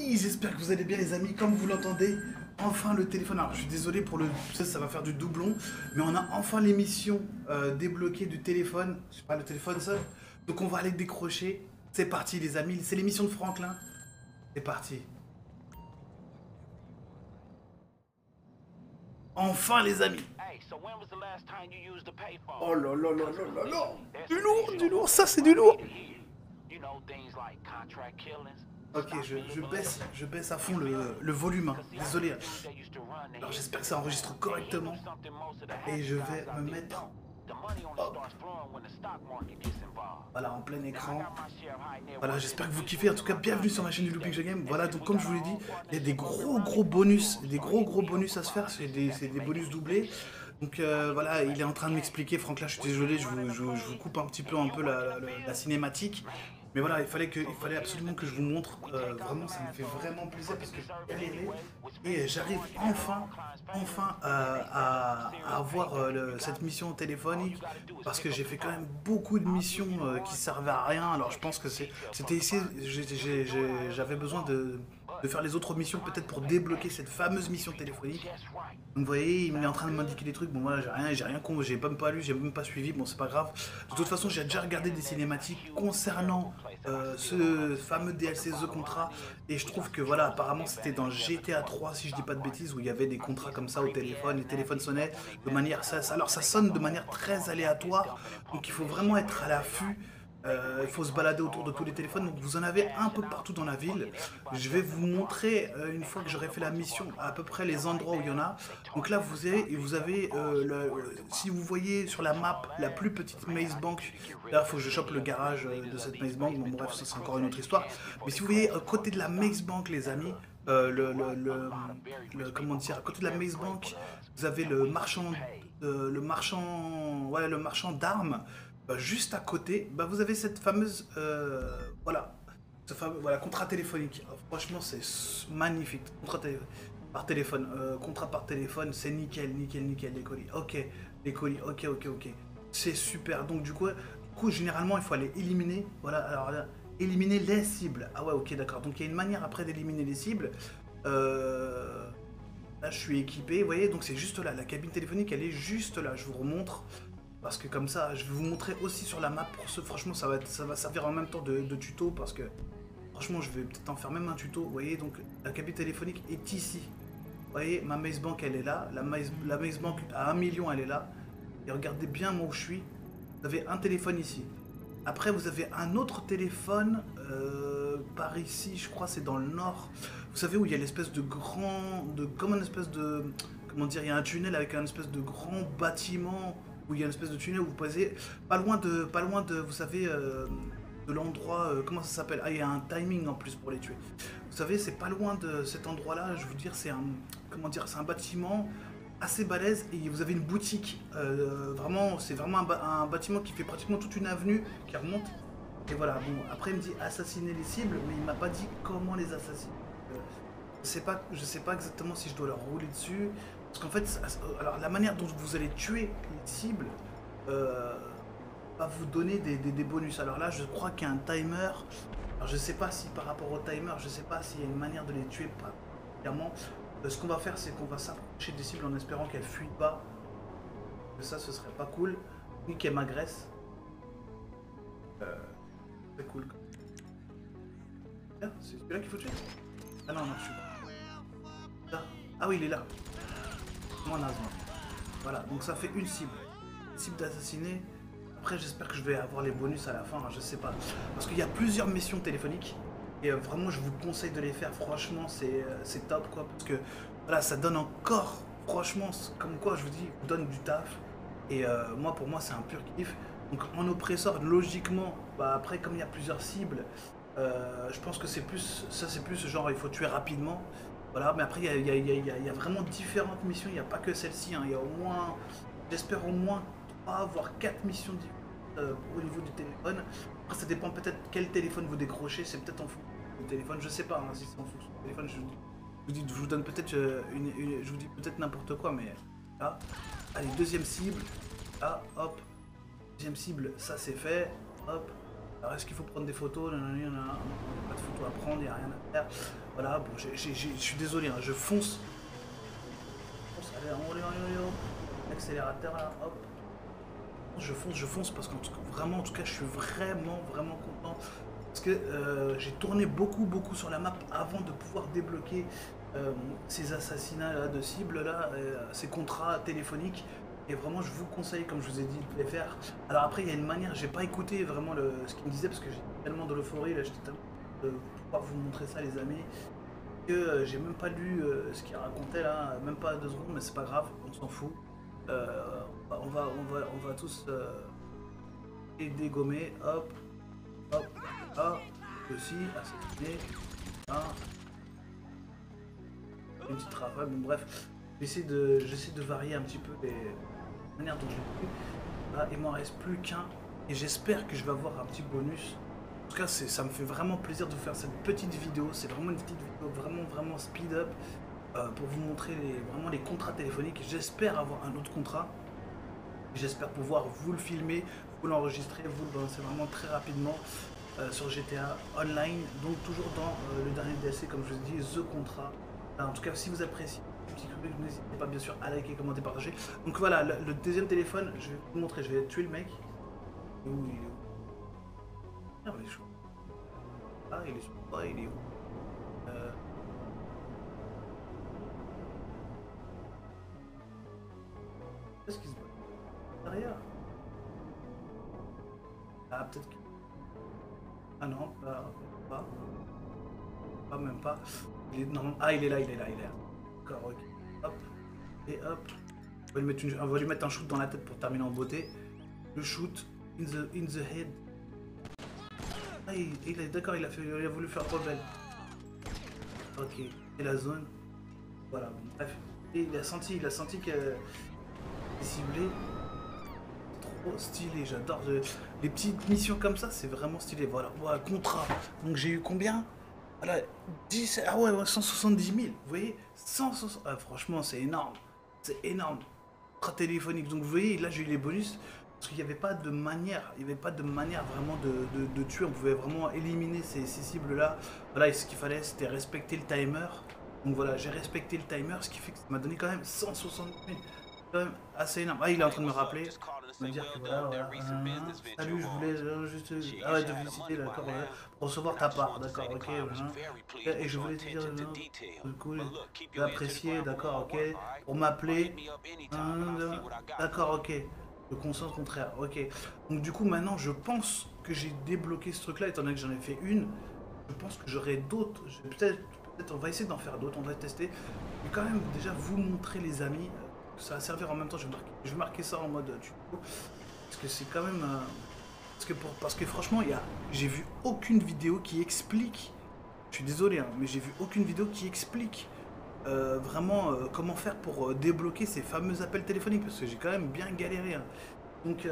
Oui, j'espère que vous allez bien les amis, comme vous l'entendez, enfin le téléphone, alors je suis désolé pour le, ça va faire du doublon, mais on a enfin l'émission débloquée du téléphone, je sais pas, le téléphone sonne, donc on va aller décrocher, c'est parti les amis, c'est l'émission de Franklin, c'est parti. Enfin les amis. Oh là là là là là là. Du lourd, ça c'est du lourd. Ok, je baisse à fond le volume, hein. Désolé. Alors j'espère que ça enregistre correctement. Et je vais me mettre... Hop. Voilà, en plein écran. Voilà, j'espère que vous kiffez. En tout cas, bienvenue sur ma chaîne du Looping The Game. Voilà, donc comme je vous l'ai dit, il y a des gros bonus. Des gros bonus à se faire. C'est des bonus doublés. Donc voilà, il est en train de m'expliquer. Franck, là, je suis désolé, je vous coupe un petit peu la cinématique. Mais voilà, il fallait absolument que je vous montre. Vraiment, ça me fait vraiment plaisir parce que j'ai galéré. Et j'arrive enfin à avoir cette mission téléphonique. Parce que j'ai fait quand même beaucoup de missions qui servaient à rien. Alors je pense que c'était ici, j'avais besoin de faire les autres missions peut-être pour débloquer cette fameuse mission téléphonique. Donc vous voyez, il est en train de m'indiquer des trucs. Bon voilà, j'ai rien j'ai même pas lu, j'ai même pas suivi. Bon c'est pas grave. De toute façon, j'ai déjà regardé des cinématiques concernant ce fameux DLC The Contra. Et je trouve que voilà, apparemment c'était dans GTA 3 si je dis pas de bêtises où il y avait des contrats comme ça au téléphone. Les téléphones sonnaient de manière alors ça sonne de manière très aléatoire. Donc il faut vraiment être à l'affût. Il faut se balader autour de tous les téléphones, donc vous en avez un peu partout dans la ville. Je vais vous montrer, une fois que j'aurai fait la mission, à peu près les endroits où il y en a. Donc là, vous avez si vous voyez sur la map la plus petite Maze Bank, là, il faut que je chope le garage de cette Maze Bank, bon bref, ça c'est encore une autre histoire. Mais si vous voyez à côté de la Maze Bank, les amis, comment dire, à côté de la Maze Bank, vous avez le marchand d'armes. Bah, juste à côté, bah, vous avez cette fameuse, voilà, voilà, contrat téléphonique. Alors, franchement, c'est magnifique. Par téléphone, contrat par téléphone, c'est nickel, les colis. Ok, les colis, ok. C'est super. Donc du coup, généralement, il faut aller éliminer. Voilà, alors là, éliminer les cibles. Ah ouais, ok, d'accord. Donc il y a une manière après d'éliminer les cibles. Là, je suis équipé, vous voyez, donc c'est juste là. La cabine téléphonique, elle est juste là. Je vous remontre. Parce que comme ça, je vais vous montrer aussi sur la map pour ceux, franchement, ça va servir en même temps de tuto parce que, franchement, je vais peut-être en faire même un tuto. Vous voyez, donc la cabine téléphonique est ici. Vous voyez, ma Maze Bank, elle est là. La Maze Bank à 1 million, elle est là. Et regardez bien moi où je suis. Vous avez un téléphone ici. Après, vous avez un autre téléphone par ici, je crois, c'est dans le nord. Vous savez où il y a l'espèce comme une espèce de, comment dire, il y a un tunnel avec un espèce de grand bâtiment où il y a une espèce de tunnel où vous posez pas loin de, vous savez, de l'endroit, comment ça s'appelle? Ah, il y a un timing en plus pour les tuer. Vous savez, c'est pas loin de cet endroit-là. Je veux dire, c'est un, comment dire, c'est un bâtiment assez balèze et vous avez une boutique. Vraiment, c'est vraiment un bâtiment qui fait pratiquement toute une avenue qui remonte. Et voilà, bon, après il me dit assassiner les cibles, mais il m'a pas dit comment les assassiner. Je sais pas exactement si je dois leur rouler dessus. Parce qu'en fait, alors la manière dont vous allez tuer les cibles euh, va vous donner des bonus. Alors là, je crois qu'il y a un timer. Alors je sais pas si par rapport au timer, je sais pas s'il y a une manière de les tuer particulièrement. Ce qu'on va faire, c'est qu'on va s'approcher des cibles en espérant qu'elles fuient pas. Que ça, ce serait pas cool. Ni qu'elles m'agressent. C'est cool. Ah, c'est celui-là qu'il faut tuer? Ah non, je suis pas. Là. Ah oui, il est là. Moi, naze. Voilà, donc ça fait une cible. Cible d'assassiner. Après, j'espère que je vais avoir les bonus à la fin, hein, je sais pas. Parce qu'il y a plusieurs missions téléphoniques. Et vraiment, je vous conseille de les faire. Franchement, c'est top, quoi. Parce que, voilà, ça donne encore, franchement, comme quoi, je vous dis, donne du taf. Et moi, pour moi, c'est un pur kiff. Donc, en oppresseur, logiquement, bah, après, comme il y a plusieurs cibles, je pense que c'est plus, ça, c'est plus genre, il faut tuer rapidement. Voilà, mais après, il y a vraiment différentes missions. Il n'y a pas que celle-ci, hein. Il y a au moins, j'espère au moins 3 voire 4 missions différentes au niveau du téléphone. Après, ça dépend peut-être quel téléphone vous décrochez. C'est peut-être en fonction du téléphone. Je sais pas hein, si c'est en fonction du téléphone. Je vous donne peut-être je vous dis peut-être n'importe quoi, mais là. Allez, deuxième cible. Là, hop. Deuxième cible, ça c'est fait. Hop. Alors est-ce qu'il faut prendre des photos? Il y en a pas de photos à prendre, il n'y a rien à faire. Voilà, bon, je suis désolé, hein, je fonce. Allez, accélérateur là, hop. Je fonce parce qu'en tout cas, vraiment, en tout cas, je suis vraiment content. Parce que j'ai tourné beaucoup sur la map avant de pouvoir débloquer ces assassinats là, de cibles là, ces contrats téléphoniques. Et vraiment, je vous conseille, comme je vous ai dit, de les faire. Alors après, il y a une manière, j'ai pas écouté vraiment ce qu'il me disait parce que j'ai tellement de l'euphorie, là, j'étais tellement de pouvoir vous montrer ça, les amis, que j'ai même pas lu ce qu'il racontait là, même pas 2 secondes, mais c'est pas grave, on s'en fout. On va tous les dégommer, hop, hop, hop, aussi, assassiner, un, une petite rafale, bon bref, j'essaie de varier un petit peu les manières dont je l'ai fait. Là, il m'en reste plus qu'un, et j'espère que je vais avoir un petit bonus. En tout cas, ça me fait vraiment plaisir de faire cette petite vidéo, c'est vraiment une petite vidéo vraiment speed up. Pour vous montrer vraiment les contrats téléphoniques. J'espère avoir un autre contrat. J'espère pouvoir vous le filmer, vous l'enregistrer, vous le balancer vraiment très rapidement sur GTA Online. Donc toujours dans le dernier DLC, comme je vous ai dit, The Contrat. En tout cas, si vous appréciez ce petit truc, n'hésitez pas bien sûr à liker, commenter, partager. Donc voilà, le deuxième téléphone, je vais vous montrer, je vais tuer le mec. Il est où? Ah, il est chaud. Ah, il est sur quoi? Il est où? Qu'est-ce qui se passe derrière? Ah, peut-être que... Ah non, même pas. Non, ah, il est là. D'accord, ok. Hop, et hop. On va lui mettre un shoot dans la tête pour terminer en beauté. Le shoot, in the head. Ah, d'accord, il a voulu faire rebelle. Ok, et la zone. Voilà, bon, bref. Et il a senti que est ciblé. Trop stylé, j'adore. Les petites missions comme ça, c'est vraiment stylé. Voilà, ouais, contrat. Donc j'ai eu combien? Voilà, 10, ah ouais, 170 000. Vous voyez, 160. Ah, franchement, c'est énorme. C'est énorme. Contrat téléphonique. Donc vous voyez, là j'ai eu les bonus. Parce qu'il n'y avait pas de manière, vraiment de tuer. On pouvait vraiment éliminer ces cibles-là. Voilà, et ce qu'il fallait, c'était respecter le timer. Donc voilà, j'ai respecté le timer, ce qui fait que ça m'a donné quand même 160 000. Quand même assez énorme. Ah, il est en train de me rappeler, me dire que voilà, salut, je voulais juste, ah ouais, te féliciter, d'accord, ouais, pour recevoir ta part, d'accord, ok, et je voulais te dire, cool, j'ai apprécié, d'accord, ok, pour m'appeler, d'accord, ok, le conscience contraire, ok. Donc du coup, maintenant, je pense que j'ai débloqué ce truc-là, étant donné que j'en ai fait une, je pense que j'aurai d'autres, peut-être, on va essayer d'en faire d'autres, on va tester, mais quand même, déjà, vous montrer, les amis, ça va servir en même temps, je vais marquer ça en mode tuto, parce que c'est quand même... parce que franchement, j'ai vu aucune vidéo qui explique, je suis désolé, hein, mais j'ai vu aucune vidéo qui explique vraiment comment faire pour débloquer ces fameux appels téléphoniques, parce que j'ai quand même bien galéré. Hein. Donc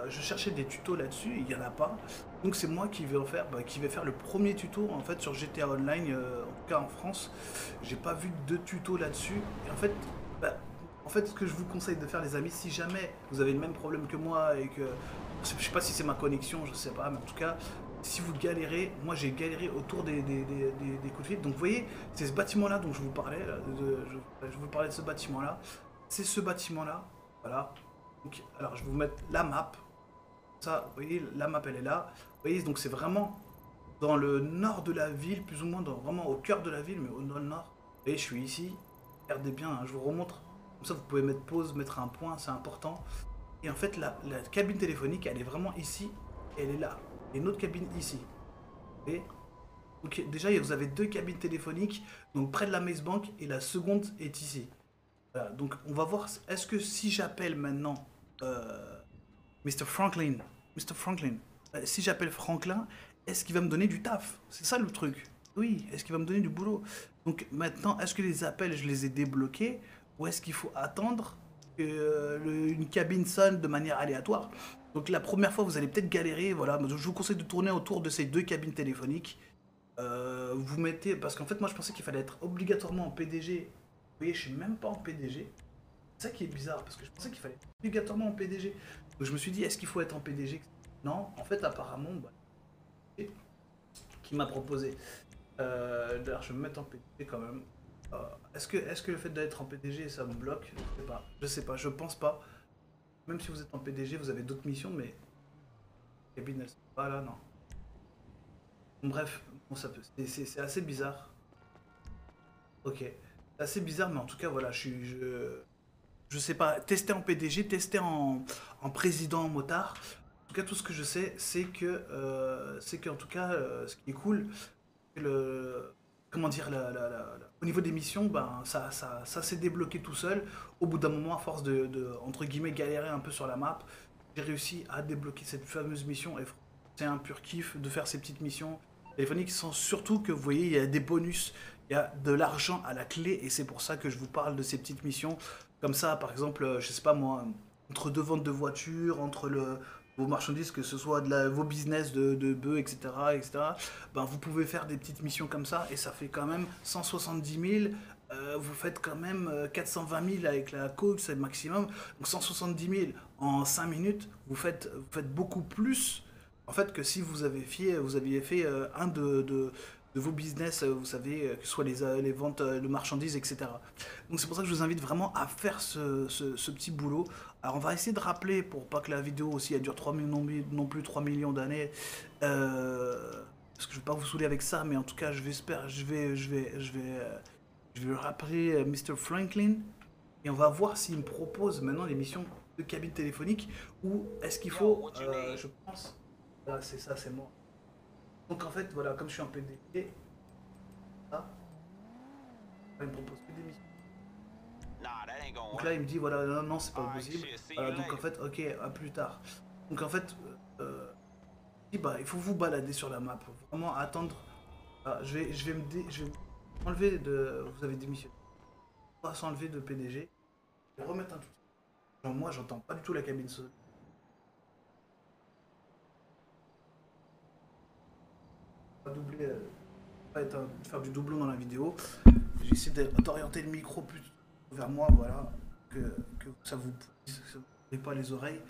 je cherchais des tutos là-dessus, il n'y en a pas. Donc c'est moi qui vais faire le premier tuto en fait sur GTA Online, en tout cas en France. J'ai pas vu de tuto là-dessus. Et en fait, ce que je vous conseille de faire, les amis, si jamais vous avez le même problème que moi et que je sais pas si c'est ma connexion, je sais pas, mais en tout cas, si vous galérez, moi j'ai galéré autour des coups de fil. Donc vous voyez, c'est ce bâtiment-là dont je vous parlais, je vous parlais de ce bâtiment-là. C'est ce bâtiment-là, voilà. Donc, alors je vais vous mettre la map. Ça, vous voyez, la map elle est là. Vous voyez, donc c'est vraiment dans le nord de la ville, plus ou moins vraiment au cœur de la ville, mais au nord. Vous voyez, je suis ici. Regardez bien, hein, je vous remontre. Comme ça, vous pouvez mettre pause, mettre un point, c'est important. Et en fait, la cabine téléphonique, elle est vraiment ici. Et elle est là. Et une autre cabine ici. Vous voyez? Donc déjà, vous avez 2 cabines téléphoniques. Donc près de la Maze Bank. Et la seconde est ici. Voilà, donc on va voir. Est-ce que si j'appelle maintenant Mr. Franklin, si j'appelle Franklin, est-ce qu'il va me donner du taf? C'est ça le truc. Oui, est-ce qu'il va me donner du boulot? Donc maintenant, est-ce que les appels, je les ai débloqués? Ou est-ce qu'il faut attendre qu'une cabine sonne de manière aléatoire? Donc la première fois, vous allez peut-être galérer, voilà. Je vous conseille de tourner autour de ces 2 cabines téléphoniques. Vous mettez... Parce qu'en fait, moi, je pensais qu'il fallait être obligatoirement en PDG. Vous voyez, je suis même pas en PDG. C'est ça qui est bizarre, parce que je pensais qu'il fallait être obligatoirement en PDG. Donc je me suis dit, est-ce qu'il faut être en PDG? Non, en fait, apparemment, bah, qui m'a proposé. D'ailleurs, je vais me mettre en PDG quand même. Est-ce que le fait d'être en PDG, ça me bloque? Je sais pas. Je sais pas, je pense pas. Même si vous êtes en PDG, vous avez d'autres missions, mais les cabines, elles sont pas là, non. Bon, bref, bon, ça peut. C'est assez bizarre. Ok. C'est assez bizarre, mais en tout cas, voilà, je sais pas. Tester en PDG, tester en président motard. En tout cas, tout ce que je sais, c'est que en tout cas, ce qui est cool, c'est le, comment dire, au niveau des missions, ben, ça s'est débloqué tout seul. Au bout d'un moment, à force entre guillemets, galérer un peu sur la map, j'ai réussi à débloquer cette fameuse mission. Et c'est un pur kiff de faire ces petites missions téléphoniques, sans surtout que vous voyez, il y a des bonus, il y a de l'argent à la clé, et c'est pour ça que je vous parle de ces petites missions. Comme ça, par exemple, je sais pas moi, entre deux ventes de voitures, vos marchandises, que ce soit vos business de bœufs, etc., etc., ben, vous pouvez faire des petites missions comme ça, et ça fait quand même 170 000. Vous faites quand même 420 000 avec la coke, c'est le maximum. Donc 170 000 en 5 minutes, vous faites beaucoup plus en fait que si vous aviez fait de vos business, vous savez, que ce soit les ventes de marchandises, etc. Donc c'est pour ça que je vous invite vraiment à faire ce petit boulot. Alors on va essayer de rappeler, pour pas que la vidéo aussi elle dure 3 millions, non plus 3 millions d'années, parce que je vais pas vous saouler avec ça, mais en tout cas je vais rappeler Mr. Franklin, et on va voir s'il me propose maintenant des missions de cabine téléphonique, ou est-ce qu'il faut, je pense, là c'est ça, c'est moi. Donc en fait, voilà, comme je suis en PDG, ça, il me propose que des missions. Donc là, il me dit, voilà, non, non, c'est pas possible. Voilà, donc en fait, ok, à plus tard. Donc en fait, bah, il faut vous balader sur la map, vraiment attendre. Je vais enlever vous avez démissionné. On va s'enlever de PDG et remettre un tout. Genre, moi, j'entends pas du tout la cabine sonore. Pas doubler, pas faire du doublon dans la vidéo. J'ai essayé d'orienter le micro plus vers moi, voilà, que ça vous pourrit pas les oreilles.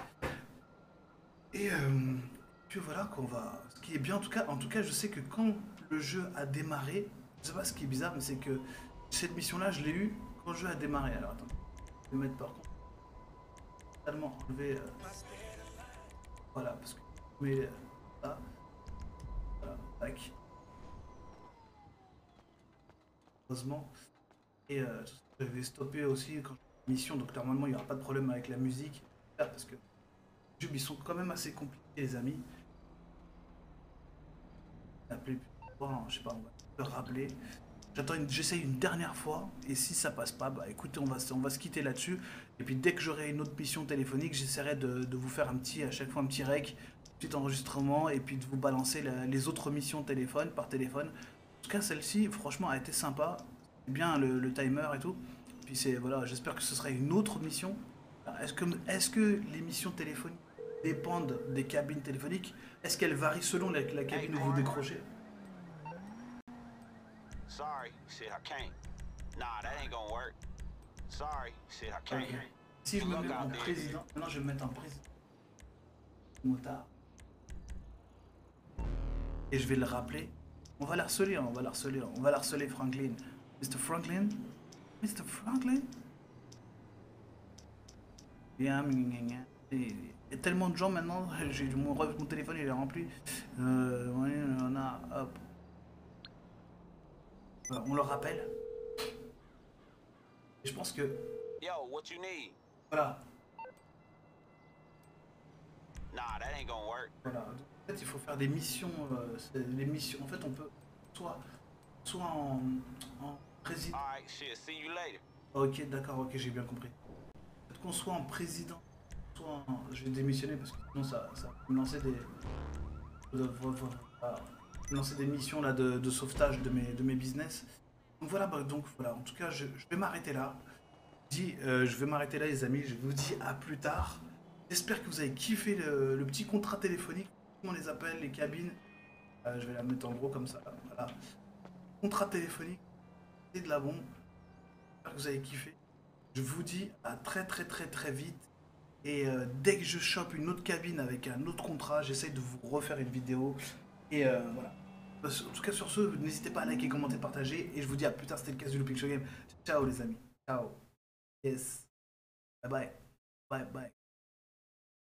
Et puis voilà qu'on va. Ce qui est bien en tout cas, je sais que quand le jeu a démarré, je sais pas ce qui est bizarre, mais c'est que cette mission-là, je l'ai eue quand le jeu a démarré. Alors attends, je vais mettre par contre totalement enlever. Voilà, parce que mais ça, voilà, tac, heureusement. Et je vais stopper aussi quand je mission, donc normalement il n'y aura pas de problème avec la musique, parce que les jeux ils sont quand même assez compliqués, les amis. Appeler plus souvent, je sais pas, on va le rappeler. J'essaye une dernière fois, et si ça passe pas, bah écoutez, on va se quitter là-dessus. Et puis dès que j'aurai une autre mission téléphonique, j'essaierai de vous faire à chaque fois un petit rec, un petit enregistrement, et puis de vous balancer les autres missions par téléphone. En tout cas, celle-ci, franchement, a été sympa. C'est bien le timer et tout. Puis voilà, j'espère que ce sera une autre mission. Est-ce que les missions téléphoniques dépendent des cabines téléphoniques? Est-ce qu'elles varient selon la cabine où vous décrochez? Sorry, shit, I can't. Nah, that ain't gonna work. Sorry, shit, I can't. Ok. Si je me mets en président, maintenant je vais me mettre en président motard. Et je vais le rappeler. On va l'harceler, on va l'harceler Franklin. Mr. Franklin? Mr. Franklin? Bien, il y a tellement de gens maintenant, mon téléphone il est rempli. On a, hop. Voilà, on le rappelle. Et je pense que, Yo, what you need? voilà, Nah, that ain't gonna work. voilà. Donc, en fait, il faut faire des missions. Les missions. En fait, on peut soit en président. Alright, shit, see you later. Ok, d'accord, ok, j'ai bien compris. Peut-être qu'on soit en président, je vais démissionner parce que sinon ça va me lancer me lancer des missions là de sauvetage de mes business. Donc voilà, en tout cas, je vais m'arrêter là. Je vais m'arrêter là, les amis. Je vous dis à plus tard. J'espère que vous avez kiffé le petit contrat téléphonique. Comment on les appelle, les cabines. Je vais la mettre en gros comme ça. Voilà. Contrat téléphonique. C'est de la bombe. J'espère que vous avez kiffé. Je vous dis à très très très très vite. Et dès que je chope une autre cabine avec un autre contrat, j'essaye de vous refaire une vidéo. Et voilà. En tout cas, sur ce, n'hésitez pas à liker, commenter, partager. Et je vous dis à plus tard, c'était le cas du Looping Show Game. Ciao les amis. Ciao. Yes. Bye bye. Bye bye.